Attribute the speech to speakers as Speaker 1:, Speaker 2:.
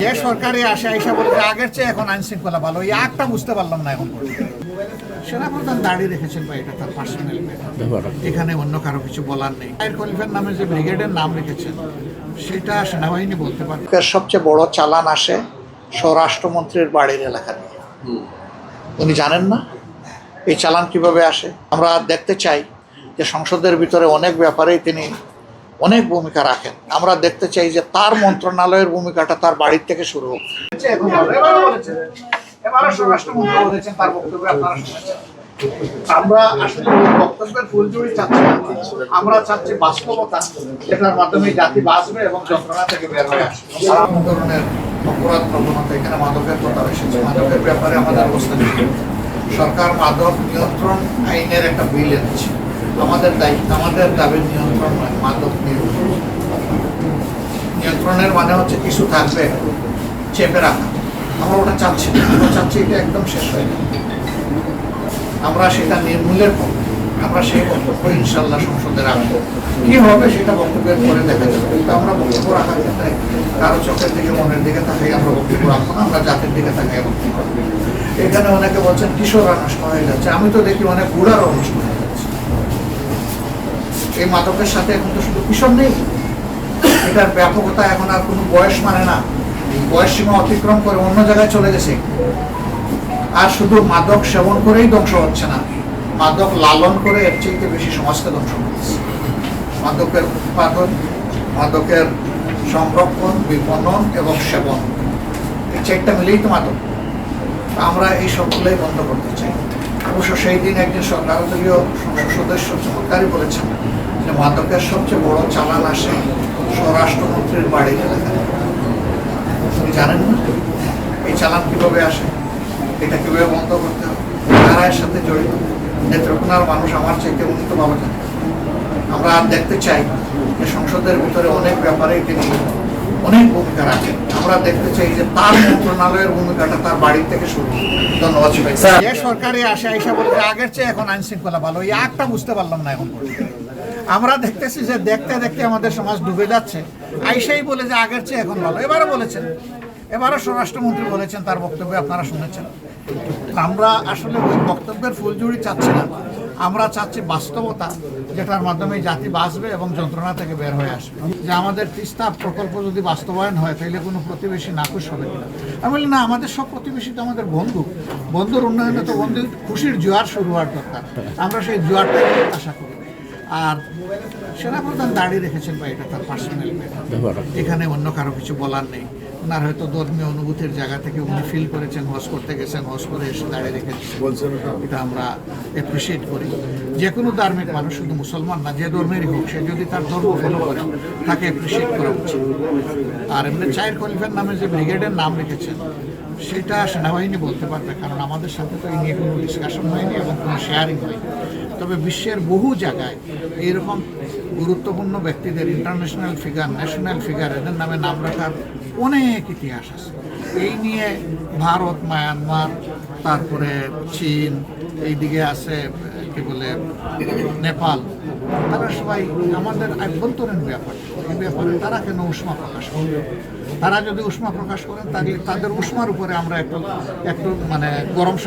Speaker 1: যে সরকারি আসে আইসা বলে যে আগের চেয়ে এখন আইন শৃঙ্খলা ভালো, এই আগটা বুঝতে পারলাম না এখন সেনাপ্রধান দাঁড়িয়ে রেখেছেন বা এটা তার পার্সোনাল ব্যাপার, এখানে অন্য কারো কিছু বলার নেই। চায়ের খলিফার নামে যে ব্রিগেডের নাম রেখেছেন সেটা সেনাবাহিনী বলতে পারে। সবচেয়ে বড় চালান আসে স্বরাষ্ট্রমন্ত্রীর বাড়ির এলাকা নিয়ে, উনি জানেন না এই চালান কিভাবে আসে। আমরা দেখতে চাই যে সংসদের ভিতরে অনেক ব্যাপারেই তিনি অনেক ভূমিকা রাখেন। আমরা দেখতে চাই যে তার মন্ত্রণালয়ের ভূমিকাটা তার বাড়ির থেকে শুরু হোক। আমরা আসলে বক্তব্যের ফুলঝুরি চাচ্ছি না, আমরা চাচ্ছি বাস্তবতা যেটার মাধ্যমে জাতি বাঁচবে এবং যন্ত্রণা থেকে বের হয়ে আসবে। নানা ধরনের অপরাধ প্রবণতা, এখানে মাদকের কথা এসেছে, মাদকের ব্যাপারে আমাদের অবস্থা সরকার মাদক নিয়ন্ত্রণ আইনের একটা বিল এনেছে। আমাদের দায়িত্ব, আমাদের দাবির নিয়ন্ত্রণ নয়, মাদক নিয়ন্ত্রণের মানে হচ্ছে কিছু থাকবে চেপে রাখা। আমরা ওটা চাচ্ছি না, আমরা চাচ্ছি এটা একদম শেষ হয়ে যাবে। আমরা সেটা নির্মূলের পক্ষে, আমরা সেই বক্তব্য ইনশাল্লাহ সংসদে রাখবো। কি হবে সেটা বক্তব্যের পরে দেখা যাবে, কিন্তু আমরা বক্তব্য রাখার ক্ষেত্রে কারো চোখের দিকে মনের দিকে তাকাই আমরা বক্তব্য রাখবো না, আমরা জাতির দিকে তাকাই বক্তব্য রাখবো। এখানে অনেকে বলছেন কিশোররা নষ্ট হয়ে যাচ্ছে, আমি তো দেখি অনেক বুড়ারও নষ্ট হয়ে যাচ্ছে। এই মাদকের সাথে এখন তো শুধু কিশোর নেই, এটার ব্যাপকতা এখন আর কোনো বয়স মানে না, বয়স সীমা অতিক্রম করে অন্য জায়গায় চলে গেছে। আর শুধু মাদক সেবন করেই ধ্বংস হচ্ছে না, মাদক লালন করে এর চেয়ে বেশি সমাজকে ধ্বংস করছে। মাদকের উৎপাদন, মাদকের সংরক্ষণ, বিপণন এবং সেবন, এই চারটা মিলেই তো মাদক। আমরা এই সবগুলোই বন্ধ করতে চাই। অবশ্য সেই দিন একজন সরকারদলীয় সংসদ সদস্য চমৎকারই বলেছেন যে মাদকের সবচেয়ে বড় চালান আসে স্বরাষ্ট্রমন্ত্রীর বাড়ির এলাকায়। আপনি জানেন না এই চালান কিভাবে আসে, এটা কিভাবে বন্ধ করতে হবে, কারা এর সাথে জড়িত। নেত্রকোনার মানুষ আমার চাইতে উন্নতভাবে জানে। আমরা দেখতে চাই যে সংসদের ভিতরে অনেক ব্যাপারেই তিনি অনেক ভূমিকা রাখেন। আমরা দেখতে চাই যে তার মন্ত্রণালয়ের ভূমিকাটা তার বাড়ির থেকে শুরু। ধন্যবাদ। যে সরকারি আসে আইসা বলে যে আগের চেয়ে এখন আইন শৃঙ্খলা ভালো, এই আগটা বুঝতে পারলাম না এখন। আমরা দেখতেছি যে দেখতে দেখতে আমাদের সমাজ ডুবে যাচ্ছে। আইসাই বলে যে আগের চেয়ে এখন ভালো, এবারও বলেছেন, এবারও স্বরাষ্ট্রমন্ত্রী বলেছেন, তার বক্তব্যে আপনারা শুনেছেন। আমরা আসলে ওই বক্তব্যের ফুলঝুরি চাচ্ছি না, আমরা চাচ্ছি বাস্তবতা যেটার মাধ্যমে জাতি বাঁচবে এবং যন্ত্রণা থেকে বের হয়ে আসবে। যে আমাদের তিস্তা প্রকল্প যদি বাস্তবায়ন হয় তাহলে কোনো প্রতিবেশী নাখুশ হবে কিনা। আমি বলি না, আমাদের সব প্রতিবেশী তো আমাদের বন্ধু, বন্ধুর উন্নয়নে তো বন্ধু খুশির জোয়ার শুরু হওয়ার দরকার। আমরা সেই জোয়ারটাই আশা করি। আর সেনাপ্রধান দাঁড়িয়ে রেখেছেন বা এটা তার পার্সোনাল ব্যাপার, এখানে অন্য কারো কিছু বলার নেই। ওনার হয়তো ধর্মীয় অনুভূতির জায়গা থেকে উনি ফিল করেছেন, হজ করতে গেছেন, হজ করে এসে দাঁড়িয়ে রেখেছেন, এটা আমরা অ্যাপ্রিসিয়েট করি। যে কোনো ধার্মিক মানুষ, শুধু মুসলমান না, যে ধর্মেরই হোক, সে যদি তার ধর্ম ফলো করে তাকে অ্যাপ্রিসিয়েট করা উচিত। আর এমনি চায়ের খলিফার নামে যে ব্রিগেডের নাম রেখেছেন সেটা সেনাবাহিনী বলতে পারবে, কারণ আমাদের সাথে তো এই নিয়ে কোনো ডিসকাশন হয়নি এবং কোনো শেয়ারিং হয়নি। তবে বিশ্বের বহু জায়গায় এইরকম গুরুত্বপূর্ণ ব্যক্তিদের, ইন্টারন্যাশনাল ফিগার, ন্যাশনাল ফিগার, এদের নামে নাম রাখার অনেক ইতিহাস আছে। এই নিয়ে ভারত, মায়ানমার, তারপরে চীন, এইদিকে আছে কি বলে নেপাল, তারা সবাই আমাদের আভ্যন্তরীণ ব্যাপার, এই ব্যাপারে তারা কেন উষ্মা প্রকাশ করবে? তারা যদি উষ্মা প্রকাশ করেন তাহলে তাদের উষ্মার উপরে আমরা একটু মানে গরম